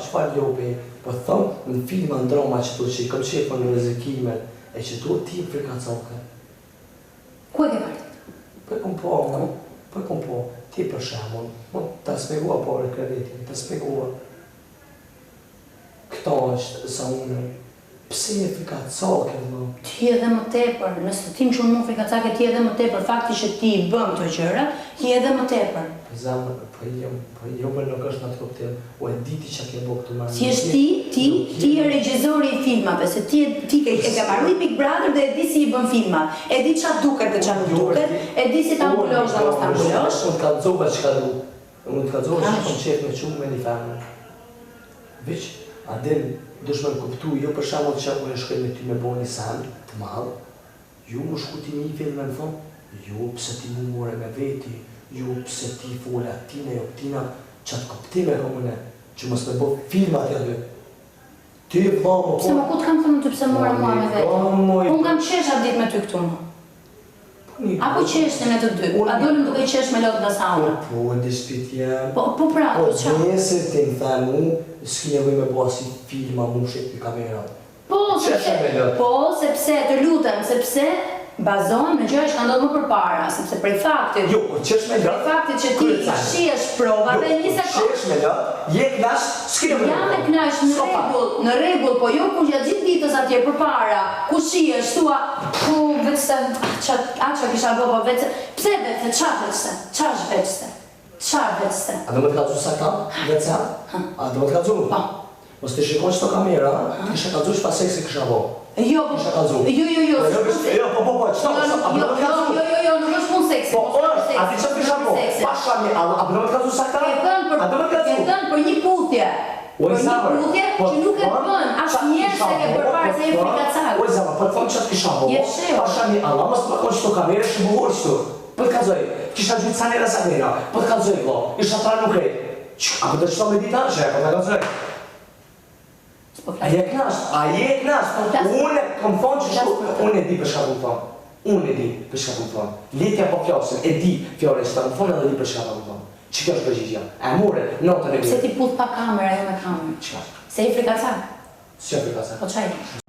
çfarë lopi, po thon në filma ndroma që tu që i kam shefën në rrezikimet e që tu ti frikacake. Ku e ke parë? Po kom po, ti për shembull, ta spjegova po në kreditin, ta spjegova. Këto është sa unë, pse e frikacake, më? Ti edhe më tepër, nëse ti më shumë më frikacake, ti edhe më tepër, fakti që ti i bën këto gjëra, ti edhe më tepër. Zemër, jo më nuk është në të kuptim, o e diti që ke bo këtu marrë. Si është ti e regjizori i filmave, se ti e ke marrë i Big Brother dhe e di si i bën filma, e di qa duket dhe qa nuk duket, e di si ta ambulosh dhe mos ta ambulosh. Unë të kalzova që ka du, unë të kalzova që kom qef me qumë me një femër. Veç, adem, dush me më kuptu, jo për shambull që unë e shkoj me ty me bo një sen të madhë, ju më shku ti një film me më thonë, jo pse ti mu more me veti, jo pse ti fola tina jo tina, qatë kuptime komune, që mos me bo filmat e aty. Ty e vla më Pse më ku të kam thënë ty pse more mua me veti? Unë kam qesh atë ditë me ty këtu më. Apo qeshtin e të dy? A dolëm duke qesh me lotë dhe sauna? Po, e dispit jem. Po pra, Po, qa? nëse ti më thënë mu, s'ki nevoj me bo asi filma mu shqip për kamerat. Sepse të lutem, sepse bazon në gjëra që kanë ndodhur më përpara, sepse prej faktit. Jo, qesh me lëtë. Prej faktit që ti i shihesh provave një sekond. Qesh me lëtë, je knash, s'ki nevoj. Jam e knash në rregull, po jo kur gjatë gjithë ditës atje përpara, ku shihesh thua, veçse, ç'a kisha bë, po veçse, pse veçse, ç'ash veçse? Ç'ash veçse? A do më të kallëzu sa ta? Veçse? A do më të kallëzu? Po. Mos të shikon qëto kamera, kisha kallëzu që pa seksi kisha bo. Jo, Kisha kallëzu. Jo, qëto, a do më të kallëzu? Jo, nuk është punë seksi. Po, është, a di që kisha bo? Pasha mi, a do më të kallëzu sa ta? A do më të kallëzu? Ke thënë për një puthje. Për një puthje që nuk e bën, asnjëherë se ke përpara se je frikacak. Oj, zama, për të thonë qëtë kisha bo. Pasha mi, Allah, mos të pakon qëto kamere që buhur qëtu. Po të kallëzoj, kisha gjutë sa nera sa nera. Po të kallëzoj, vlo, isha tra nuk rejt. A po të qëto me dita që, po të kallëzoj. A je knash, unë kom thonë që unë e di për shka kom thonë. Unë e di për shka kom thonë. Letja po flasën, e di fjore që ta kom thonë edhe di për shka ta kom thonë. Që kjo është përgjigja? E more, notën e Pse ti puth pa kamera jo me kamerë? Qka? Se i frikacak? Si që frikacak? Po qaj?